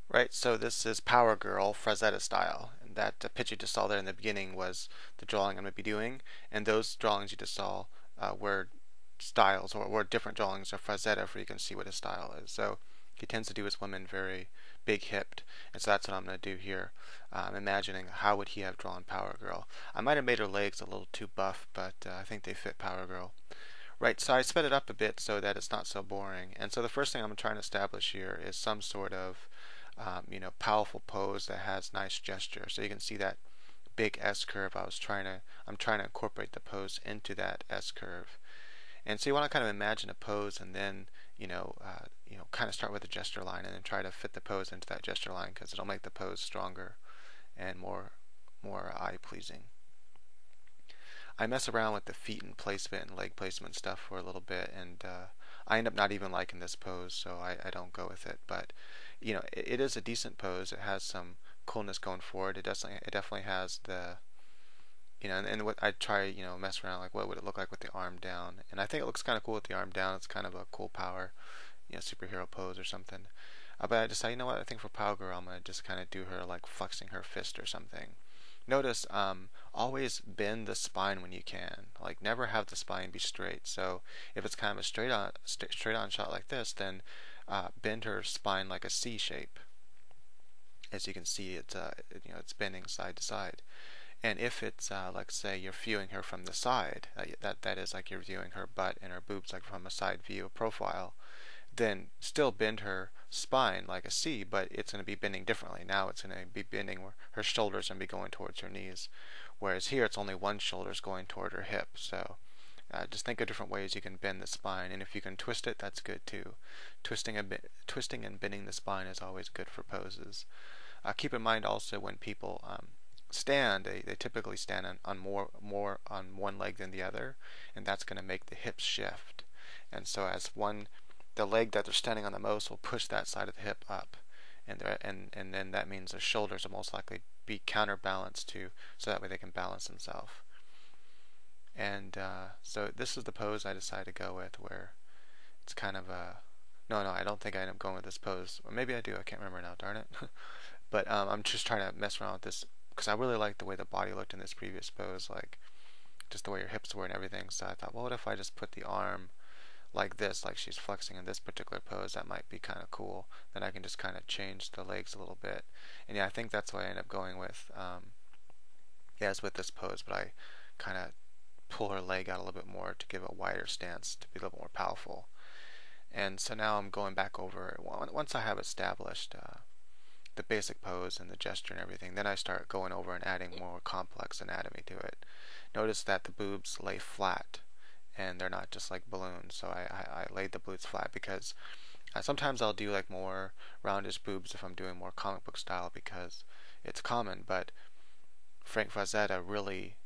Right, so this is Power Girl Frazetta style, and that pitch you just saw there in the beginning was the drawing I'm going to be doing, and those drawings you just saw were styles or were different drawings of Frazetta, for you can see what his style is. So he tends to do his women very big hipped, and so that's what I'm going to do here. Imagining how would he have drawn Power Girl. I might have made her legs a little too buff, but I think they fit Power Girl. Right, so I sped it up a bit so that it's not so boring. And so the first thing I'm trying to establish here is some sort of powerful pose that has nice gesture. So you can see that big S curve. I'm trying to incorporate the pose into that S curve. And so you want to kind of imagine a pose, and then kind of start with a gesture line, and then try to fit the pose into that gesture line because it'll make the pose stronger and more eye pleasing. I mess around with the feet and placement and leg placement stuff for a little bit, and I end up not even liking this pose, so I don't go with it. But it is a decent pose. It has some coolness going for it. It definitely has the and what I try mess around like what would it look like with the arm down, and I think it looks kind of cool with the arm down. It's kind of a cool power superhero pose or something. But I decided, I think for Power Girl, I'm gonna just kind of do her like flexing her fist or something. Notice, always bend the spine when you can. Like, never have the spine be straight. So, if it's kind of a straight on shot like this, then bend her spine like a C shape. As you can see, it's bending side to side. And if it's like, say, you're viewing her from the side, that is like you're viewing her butt and her boobs like from a side view profile, then still bend her spine like a C, but it's going to be bending differently. Now it's going to be bending where her shoulders going to be going towards her knees, whereas here it's only one shoulder's going toward her hip. So just think of different ways you can bend the spine, and if you can twist it, that's good too. Twisting and bending the spine is always good for poses. Keep in mind also when people stand, they typically stand on more on one leg than the other, and that's going to make the hips shift. And so as the leg that they're standing on the most will push that side of the hip up, and then that means their shoulders will most likely be counterbalanced too, so that way they can balance themselves. And so this is the pose I decided to go with, where it's kind of a no, I don't think I end up going with this pose, or maybe I do. I can't remember now. Darn it. But I'm just trying to mess around with this because I really liked the way the body looked in this previous pose, like just the way your hips were and everything. So I thought, well, what if I just put the arm like this, like she's flexing in this particular pose? That might be kind of cool. Then I can just kind of change the legs a little bit. And yeah, I think that's what I end up going with. It's with this pose, but I kind of pull her leg out a little bit more to give a wider stance to be a little more powerful. And so now I'm going back over it. Once I have established the basic pose and the gesture and everything, then I start going over and adding more complex anatomy to it. Notice that the boobs lay flat and they're not just like balloons. So I laid the boobs flat because sometimes I'll do like more roundish boobs if I'm doing more comic book style because it's common, but Frank Frazetta really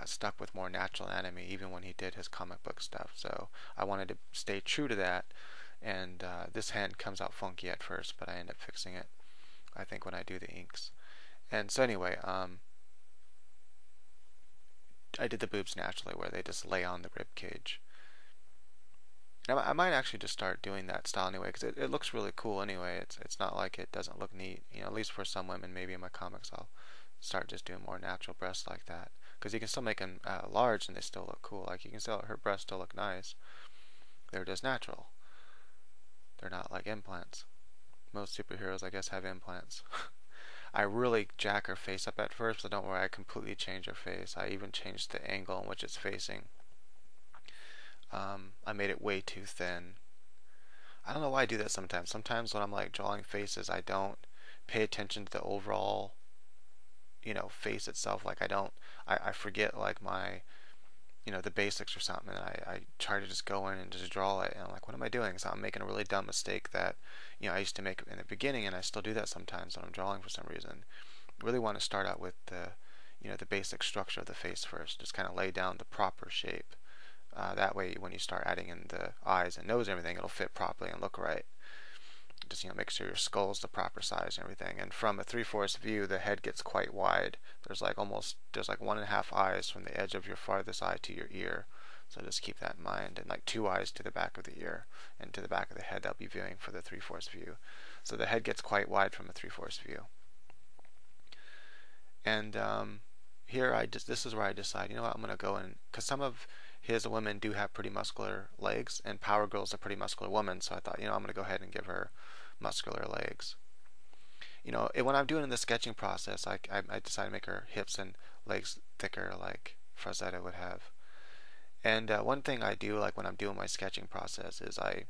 stuck with more natural anatomy even when he did his comic book stuff. So I wanted to stay true to that, and this hand comes out funky at first, but I end up fixing it, I think, when I do the inks. And so anyway, I did the boobs naturally where they just lay on the rib cage. And I might actually just start doing that style anyway because it looks really cool anyway. It's not like it doesn't look neat. At least for some women, maybe in my comics I'll start just doing more natural breasts like that. Because you can still make them large and they still look cool. Like you can still, her breasts still look nice. They're just natural. They're not like implants. Most superheroes, I guess, have implants. I really jack her face up at first, but don't worry, I completely change her face. I even changed the angle in which it's facing. I made it way too thin. I don't know why I do that sometimes. Sometimes when I'm like drawing faces, I don't pay attention to the overall, face itself. Like I forget like my, the basics or something, and I try to just go in and just draw it, and I'm like, what am I doing? So I'm making a really dumb mistake that, I used to make in the beginning, and I still do that sometimes when I'm drawing for some reason. I really want to start out with the basic structure of the face first. Just kind of lay down the proper shape. That way, when you start adding in the eyes and nose and everything, it'll fit properly and look right. Just make sure your skull's the proper size and everything. And from a 3/4 view, the head gets quite wide. There's like 1.5 eyes from the edge of your farthest eye to your ear. So just keep that in mind. And like 2 eyes to the back of the ear and to the back of the head that'll be viewing for the 3/4 view. So the head gets quite wide from a 3/4 view. And here this is where I decide, you know what, I'm going to go in, because some of his women do have pretty muscular legs, and Power Girl's a pretty muscular woman, so I thought, you know, I'm going to go ahead and give her muscular legs. You know, when I'm doing the sketching process, I decide to make her hips and legs thicker like Frazetta would have. And one thing I do, like when I'm doing my sketching process, is I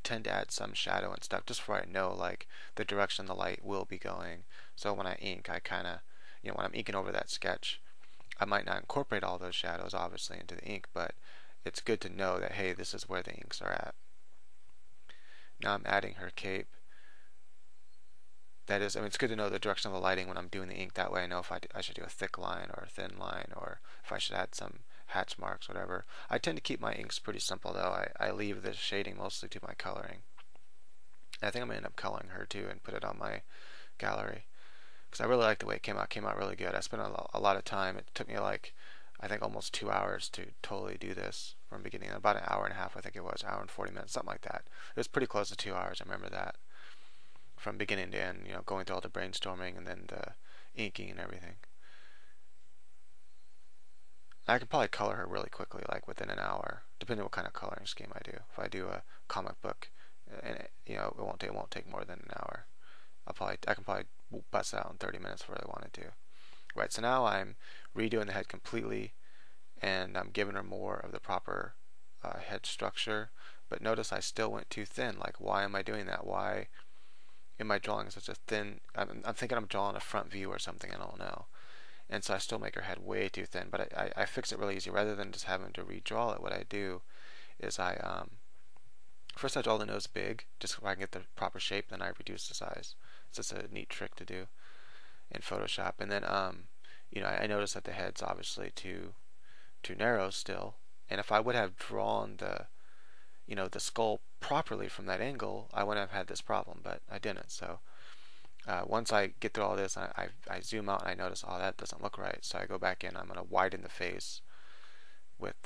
tend to add some shadow and stuff just for I know like the direction the light will be going. So when I ink, I kind of, you know, when I'm inking over that sketch, I might not incorporate all those shadows obviously into the ink, but it's good to know that, hey, this is where the inks are at. Now I'm adding her cape. That is, I mean, it's good to know the direction of the lighting when I'm doing the ink. That way I know if I should do a thick line or a thin line, or if I should add some hatch marks, whatever. I tend to keep my inks pretty simple though. I leave the shading mostly to my coloring. And I think I'm going to end up coloring her too and put it on my gallery, because I really like the way it came out. It came out really good. I spent a lot of time. It took me like, I think almost 2 hours to totally do this from beginning. About an hour and a half, I think it was, hour and 40 minutes, something like that. It was pretty close to 2 hours. I remember that. From beginning to end, you know, going through all the brainstorming and then the inking and everything. I could probably color her really quickly, like within an hour, depending on what kind of coloring scheme I do. If I do a comic book, and you know, it won't take more than an hour. I can probably bust it out in 30 minutes if I really wanted to. Right, so now I'm redoing the head completely, and I'm giving her more of the proper head structure. But notice I still went too thin. Like, why am I doing that? Why am I drawing such a thin? I'm thinking I'm drawing a front view or something. I don't know. And so I still make her head way too thin. But I fix it really easy. Rather than just having to redraw it, what I do is first I draw the nose big, just so I can get the proper shape. Then I reduce the size. It's just a neat trick to do in Photoshop. And then you know, I notice that the head's obviously too narrow still. And if I would have drawn the, you know, the skull properly from that angle, I wouldn't have had this problem, but I didn't. So once I get through all this, I zoom out and I notice, oh, that doesn't look right. So I go back in. I'm going to widen the face with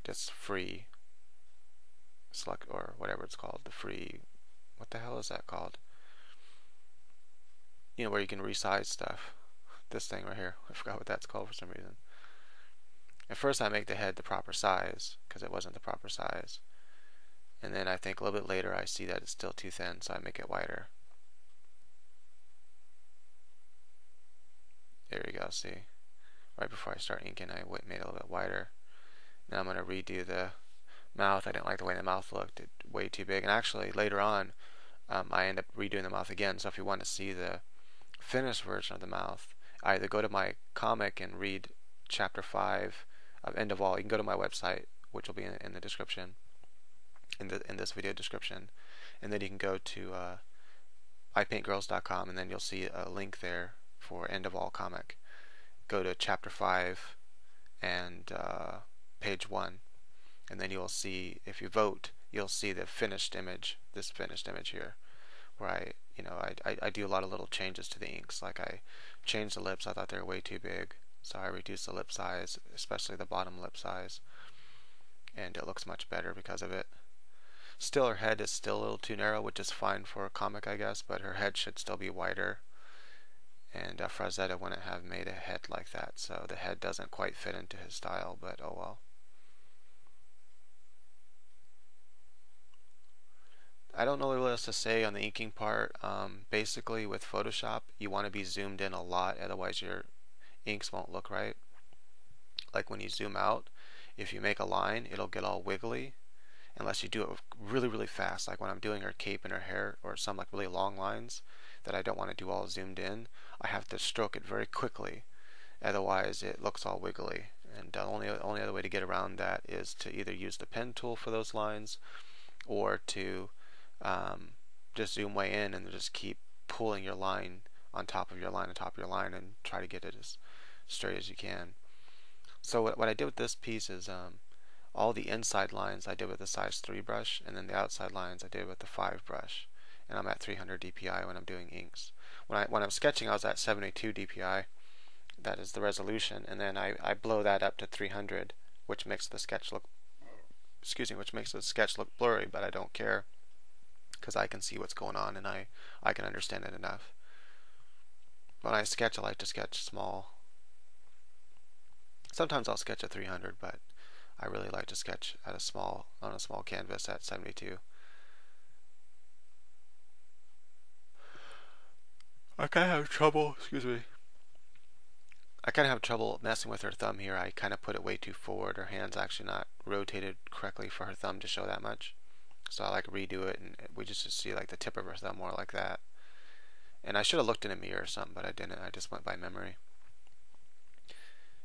just free select, or whatever it's called, the free, what the hell is that called? You know, where you can resize stuff. This thing right here, I forgot what that's called for some reason. At first I make the head the proper size, because it wasn't the proper size. And then I think a little bit later I see that it's still too thin, so I make it wider. There you go, see? Right before I start inking, I made it a little bit wider. Now I'm going to redo the mouth. I didn't like the way the mouth looked. It way too big. And actually, later on, I end up redoing the mouth again. So if you want to see the finished version of the mouth, I either go to my comic and read chapter 5 of End of All. You can go to my website, which will be in the description, in this video description, and then you can go to ipaintgirls.com, and then you'll see a link there for End of All comic. Go to chapter 5 and page 1, and then you'll see, if you vote, you'll see the finished image, this finished image here, where I do a lot of little changes to the inks. Like I changed the lips. I thought they were way too big, so I reduced the lip size, especially the bottom lip size, and it looks much better because of it. Still, her head is still a little too narrow, which is fine for a comic, I guess, but her head should still be wider. And Frazetta wouldn't have made a head like that, so the head doesn't quite fit into his style, but oh well. I don't know what else to say on the inking part. Basically, with Photoshop, you want to be zoomed in a lot, otherwise your inks won't look right. Like when you zoom out, if you make a line, it'll get all wiggly, unless you do it really, really fast. Like when I'm doing her cape and her hair, or some like really long lines that I don't want to do all zoomed in, I have to stroke it very quickly, otherwise it looks all wiggly. And the only other way to get around that is to either use the pen tool for those lines, or to just zoom way in and just keep pulling your line on top of your line on top of your line, and try to get it as straight as you can. So what I did with this piece is all the inside lines I did with the size 3 brush, and then the outside lines I did with the 5 brush. And I'm at 300 dpi when I'm doing inks. When I'm sketching, I was at 72 dpi. That is the resolution, and then I blow that up to 300, which makes the sketch look, which makes the sketch look blurry, but I don't care, because I can see what's going on and I can understand it enough. When I sketch, I like to sketch small. Sometimes I'll sketch at 300, but I really like to sketch at on a small canvas at 72. I kind of have trouble, excuse me. I kind of have trouble messing with her thumb here. I kind of put it way too forward. Her hand's actually not rotated correctly for her thumb to show that much. So I like redo it, and we just see like the tip of her thumb more like that. And I should have looked in a mirror or something, but I didn't. I just went by memory.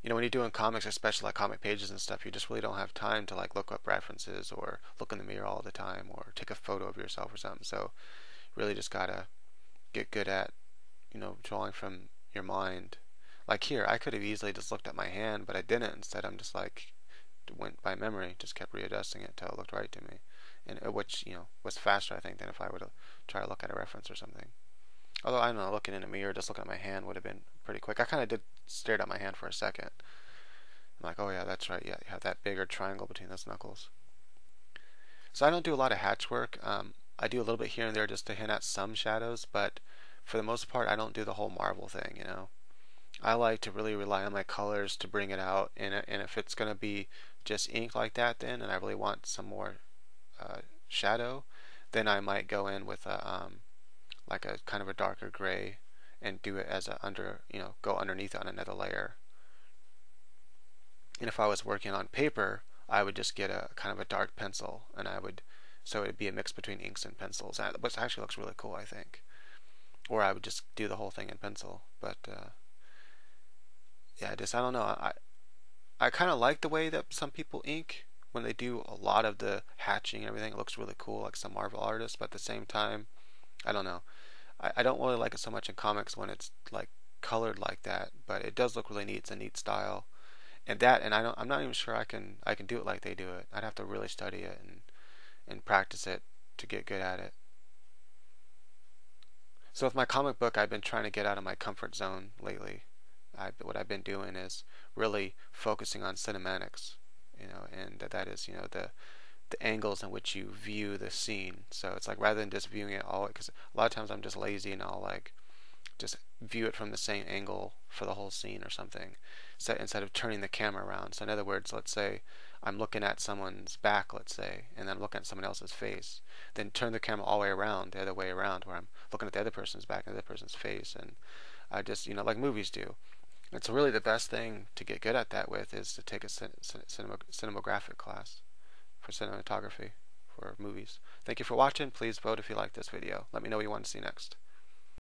You know, when you're doing comics, especially like comic pages and stuff, you just really don't have time to like look up references or look in the mirror all the time or take a photo of yourself or something. So really just gotta get good at, you know, drawing from your mind. Like here, I could have easily just looked at my hand, but I didn't. Instead, I'm just like went by memory, just kept readjusting it until it looked right to me, and which, you know, was faster I think than if I would have tried to look at a reference or something. Although I don't know, looking in a mirror, just looking at my hand would have been pretty quick. I kind of did stared at my hand for a second. I'm like, oh yeah, that's right. Yeah, you have that bigger triangle between those knuckles. So I don't do a lot of hatch work. I do a little bit here and there just to hint at some shadows, but for the most part, I don't do the whole marble thing. You know, I like to really rely on my colors to bring it out. And if it's gonna be just ink like that, then and I really want some more shadow, then I might go in with a like a kind of a darker gray and do it as a go underneath on another layer. And if I was working on paper, I would just get a kind of a dark pencil, and so it'd be a mix between inks and pencils, which actually looks really cool, I think. Or I would just do the whole thing in pencil. But yeah, I don't know. I kind of like the way that some people ink when they do a lot of the hatching and everything. It looks really cool, like some Marvel artists. But at the same time, I don't know. I don't really like it so much in comics when it's like colored like that. But it does look really neat. It's a neat style. I'm not even sure I can do it like they do it. I'd have to really study it and practice it to get good at it. So with my comic book, I've been trying to get out of my comfort zone lately. What I've been doing is really focusing on cinematics, you know, and that is, you know, the angles in which you view the scene. So it's like rather than just viewing it all, because a lot of times I'm just lazy and I'll like just view it from the same angle for the whole scene or something, so instead of turning the camera around. So in other words, let's say I'm looking at someone's back, let's say, and then I'm looking at someone else's face, then turn the camera all the way around, the other way around, where I'm looking at the other person's back and the other person's face. And I just, you know, like movies do. It's really the best thing to get good at that with is to take a cinematographic class for cinematography for movies. Thank you for watching. Please vote if you like this video. Let me know what you want to see next.